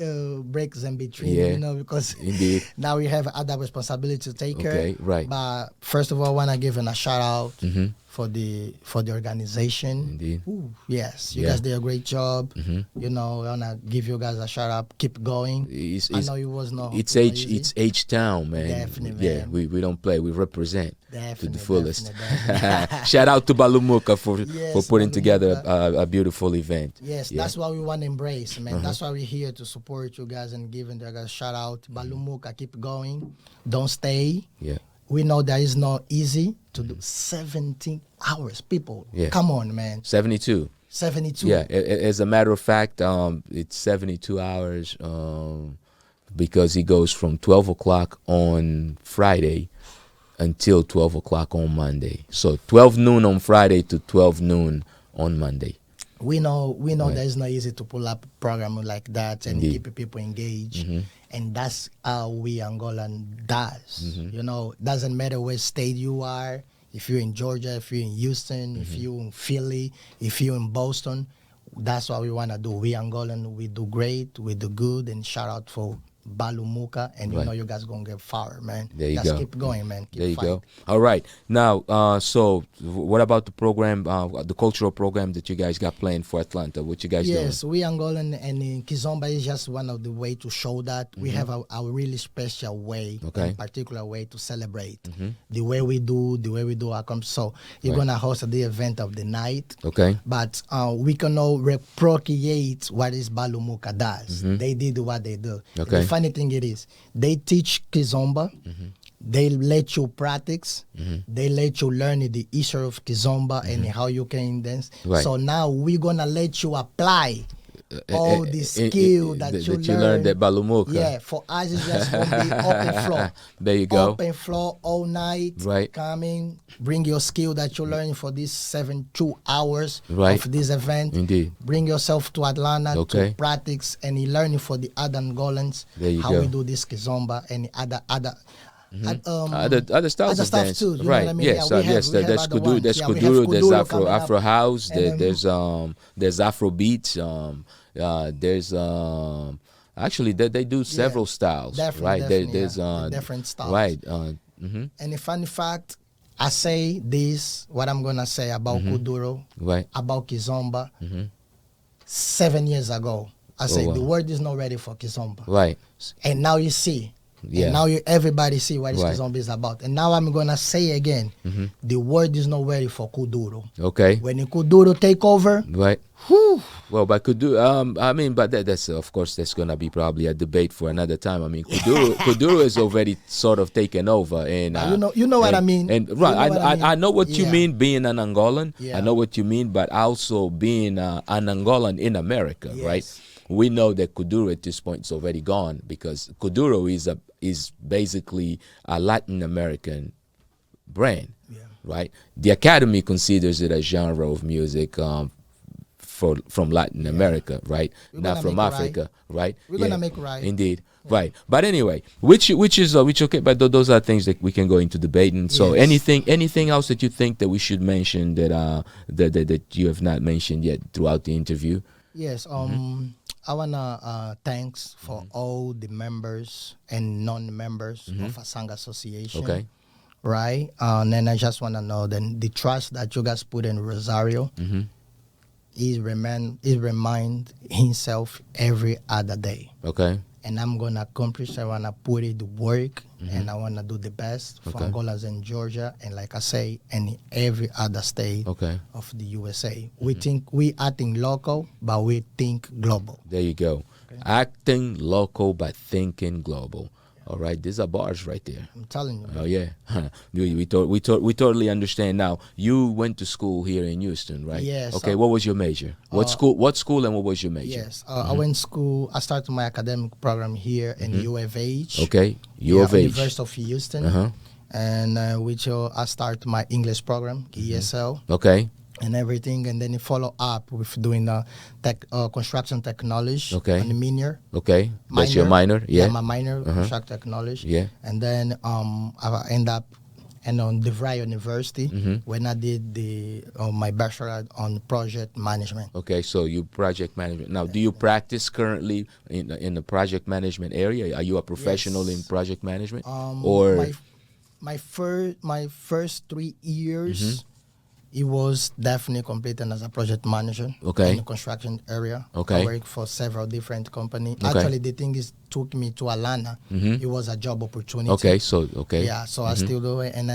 S2: breaks in between,
S1: Yeah.
S2: you know, because
S1: Indeed.
S2: now we have other responsibility to take care.
S1: Okay, right.
S2: But first of all, I want to give a shout out for the organization.
S1: Indeed.
S2: Ooh, yes, you
S1: Yeah.
S2: guys did a great job. You know, I want to give you guys a shout out. Keep going. I know it was not.
S1: It's
S2: not
S1: H
S2: easy.
S1: it's H town, man.
S2: Definitely,
S1: Yeah,
S2: man.
S1: we don't play. We represent to
S2: Definitely,
S1: the fullest.
S2: definitely.
S1: Shout out to BALUMUKA for
S2: Yes,
S1: putting together
S2: BALUMUKA.
S1: a beautiful event.
S2: Yes,
S1: Yeah.
S2: that's what we want to embrace, man. That's why we're here to support you guys and giving you guys a shout out. BALUMUKA, keep going. Don't stay.
S1: Yeah.
S2: We know that it's not easy to do 17 hours. People,
S1: Yeah.
S2: come on, man.
S1: 72.
S2: 72.
S1: Yeah, as a matter of fact, it's 72 hours because he goes from 12 o'clock on Friday until 12 o'clock on Monday. So 12 noon on Friday to 12 noon on Monday.
S2: We know
S1: Right.
S2: that it's not easy to pull up a program like that and
S1: Indeed.
S2: keep people engaged. And that's how we Angolan does. You know, doesn't matter what state you are, if you're in Georgia, if you're in Houston, if you're in Philly, if you're in Boston, that's what we want to do. We Angolan, we do great, we do good, and shout out for BALUMUKA, and you
S1: Right.
S2: know you guys gonna get far, man.
S1: There you
S2: Just
S1: go.
S2: keep going, man. Keep
S1: There you
S2: fighting.
S1: go. All right. Now, so what about the program, the cultural program that you guys got planned for Atlanta? What you guys
S2: Yes,
S1: doing?
S2: we Angolan, and in Kizomba is just one of the way to show that we have a really special way,
S1: Okay.
S2: a particular way to celebrate the way we do our so you're
S1: Right.
S2: gonna host the event of the night,
S1: Okay.
S2: but we cannot reprocreate what is BALUMUKA does. They did what they do.
S1: Okay.
S2: The funny thing it is, they teach Kizomba. They let you practice. They let you learn the history of Kizomba and how you can dance.
S1: Right.
S2: So now we're gonna let you apply all the skill that you
S1: learned at BALUMUKA.
S2: Yeah, for us it's just gonna be open floor.
S1: There you go.
S2: Open floor all night.
S1: Right.
S2: Coming, bring your skill that you learn for these 2 hours
S1: Right.
S2: of this event.
S1: Indeed.
S2: Bring yourself to Atlanta
S1: Okay.
S2: to practice and you learn for the other Angolans
S1: There you
S2: how
S1: go.
S2: we do this kizomba and other
S1: Other styles
S2: other
S1: of
S2: stuff
S1: dance,
S2: too, you know
S1: right?
S2: what I mean?
S1: Yes,
S2: Yeah, we have-
S1: yes.
S2: we have
S1: There's
S2: other
S1: kuduro,
S2: ones.
S1: there's
S2: Yeah, we have
S1: kuduro, there's
S2: kuduro
S1: Afro
S2: coming up.
S1: Afro house,
S2: And
S1: there's Afro beats, there's actually they do several styles,
S2: Definitely,
S1: right?
S2: definitely,
S1: There's
S2: yeah. Different styles.
S1: right?
S2: And a funny fact, I say this, what I'm gonna say about kuduro,
S1: Right.
S2: about kizomba. 7 years ago, I said
S1: wow.
S2: the world is not ready for kizomba,
S1: Right.
S2: and now you see.
S1: Yeah.
S2: And now everybody see what
S1: Right.
S2: kizomba is about. And now I'm gonna say again, the world is not ready for kuduro.
S1: Okay.
S2: When the kuduro take over,
S1: Right.
S2: whew,
S1: Well, but kuduro, I mean, but that's of course that's gonna be probably a debate for another time. I mean, kuduro is already sort of taken over, and
S2: you know what I mean.
S1: And
S2: You
S1: right,
S2: know what I mean.
S1: I know what you
S2: Yeah.
S1: mean being an Angolan.
S2: Yeah.
S1: I know what you mean, but also being an Angolan in America, right?
S2: Yes.
S1: We know that kuduro at this point is already gone because kuduro is basically a Latin American brand.
S2: Yeah.
S1: Right, the Academy considers it a genre of music. from Latin America, right?
S2: We're
S1: Not
S2: gonna
S1: from
S2: make it
S1: Africa, right?
S2: We're gonna make it right.
S1: Indeed. Right, but anyway, which is okay. But those are things that we can go into debating. So
S2: Yes.
S1: anything else that you think that we should mention that you have not mentioned yet throughout the interview?
S2: Yes. I wanna thanks for all the members and non-members of ASSANGA Association.
S1: Okay.
S2: Right. And then I just wanna know then the trust that you guys put in Rosario. He remind himself every other day.
S1: Okay.
S2: And I'm gonna accomplish. I wanna put it to work, and I wanna do the best for
S1: Okay.
S2: Angolans in Georgia, and like I say, in every other state
S1: Okay.
S2: of the USA. We think we acting local, but we think global.
S1: There you go. Acting local but thinking global. All right, these are bars right there.
S2: I'm telling you.
S1: Oh yeah, we totally understand now. You went to school here in Houston, right?
S2: Yes.
S1: Okay, what was your major? What school? What school and what was your major?
S2: Yes, I went to school. I started my academic program here in U of H.
S1: Okay, U of H.
S2: University of Houston. And which I started my English program, ESL.
S1: Okay.
S2: And everything, and then you follow up with doing construction technology
S1: Okay.
S2: on the minor.
S1: Okay, that's your minor. Yeah.
S2: My minor construction technology.
S1: Yeah.
S2: And then I end up on DeVry University when I did my bachelor on project management.
S1: Okay, so you project management. Now, do you practice currently in the project management area? Are you a professional in project management? Or
S2: my first 3 years. It was definitely completed as a project manager in the construction area.
S1: Okay.
S2: I worked for several different companies.
S1: Okay.
S2: Actually, the thing is, took me to Atlanta. It was a job opportunity.
S1: okay, so okay.
S2: Yeah, so I still do it. And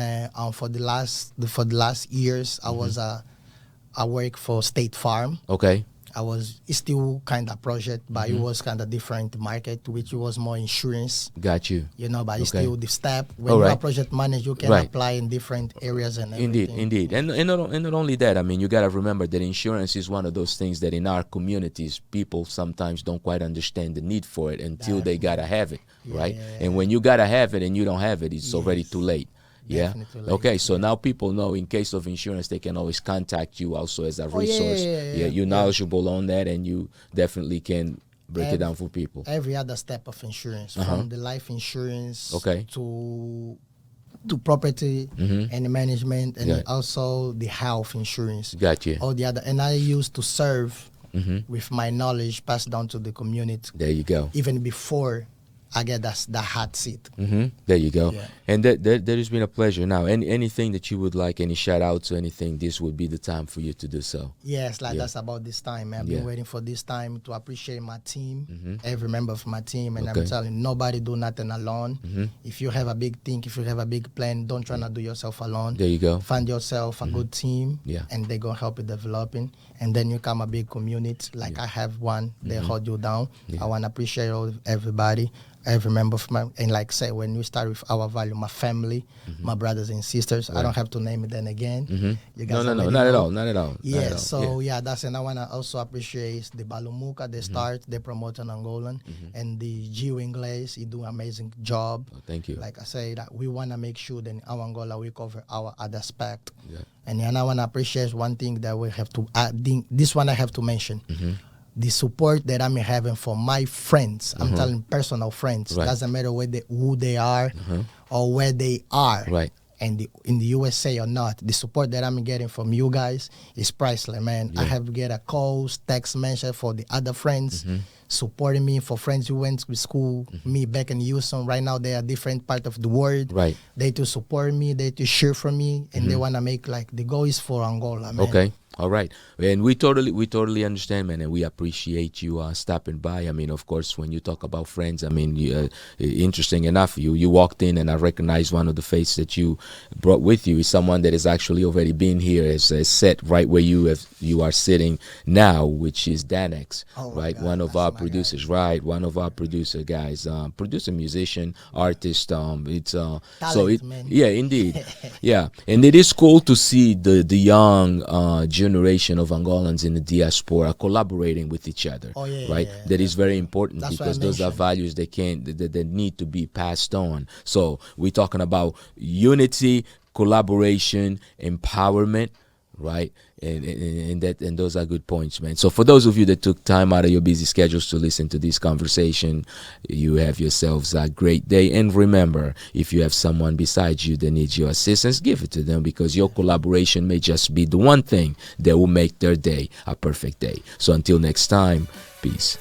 S2: for the last years, I worked for State Farm.
S1: Okay.
S2: It's still kind of project, but it was kind of different market, which was more insurance.
S1: Got you.
S2: But it's
S1: Okay.
S2: still the step. When
S1: All
S2: you're a
S1: right.
S2: project manager, you can
S1: Right.
S2: apply in different areas and everything.
S1: Indeed. And not only that, I mean, you got to remember that insurance is one of those things that in our communities, people sometimes don't quite understand the need for it until they got to have it, right? And when you got to have it and you don't have it, it's already too late. Yeah.
S2: Definitely late.
S1: Okay. So now people know in case of insurance, they can always contact you also as a resource. You're knowledgeable on that, and you definitely can break it down for people.
S2: Every other step of insurance, from the life insurance
S1: Okay.
S2: to property and management, and
S1: Yeah.
S2: also the health insurance.
S1: Got you.
S2: All the other, and I used to serve with my knowledge passed down to the community
S1: There you go.
S2: even before I get the hot seat.
S1: There you go.
S2: Yeah.
S1: And that has been a pleasure. Now, anything that you would like, any shout outs or anything, this would be the time for you to do so.
S2: Yes, that's about this time. I've been waiting for this time to appreciate my team, every member of my team, and
S1: Okay.
S2: I'm telling you, nobody do nothing alone. If you have a big thing, if you have a big plan, don't try to do yourself alone.
S1: There you go.
S2: Find yourself a good team,
S1: Yeah.
S2: and they're gonna help you developing, and then you come a big community. Like I have one, they hold you down. I wanna appreciate everybody. Every member of my, and like say, when we start with our value, my family, my brothers and sisters, I don't have to name it then again. You guys
S1: No,
S2: already
S1: not at
S2: know.
S1: all. Not at all.
S2: Yeah,
S1: Not at all.
S2: so that's, and I want to also appreciate the BALUMUKA, they start, they promote an Angolan, and the Ingles, he do amazing job.
S1: Oh, thank you.
S2: Like I say, that we want to make sure that in our Angola we cover our other aspect.
S1: Yeah.
S2: And I want to appreciate one thing that we have to, this one I have to mention. The support that I'm having for my friends, I'm telling personal friends,
S1: Right.
S2: doesn't matter who they are or where they are,
S1: Right.
S2: and in the USA or not, the support that I'm getting from you guys is priceless, man. I have get a calls, text message for the other friends supporting me, for friends who went to school, me back in Houston. Right now, they are different part of the world.
S1: Right.
S2: They to support me, they to cheer for me, and they want to make like the goal is for Angola, man.
S1: Okay. All right. And we totally understand, man, and we appreciate you stopping by. I mean, of course, when you talk about friends, I mean, interesting enough, you walked in and I recognized one of the faces that you brought with you is someone that has actually already been here, as set right where you are sitting now, which is Danex, right?
S2: God,
S1: One of
S2: that's
S1: our
S2: my
S1: producers, right? One of our producer guys, producer, musician, artist. It's so
S2: Talent, man.
S1: yeah, indeed, yeah, and it is cool to see the young generation of Angolans in the diaspora collaborating with each other, right? That is very important.
S2: That's
S1: because
S2: what I
S1: those are
S2: mentioned.
S1: values that need to be passed on. So we're talking about unity, collaboration, empowerment, right? And those are good points, man. So for those of you that took time out of your busy schedules to listen to this conversation, you have yourselves a great day. And remember, if you have someone beside you that needs your assistance, give it to them, because your collaboration may just be the one thing that will make their day a perfect day. So until next time, peace.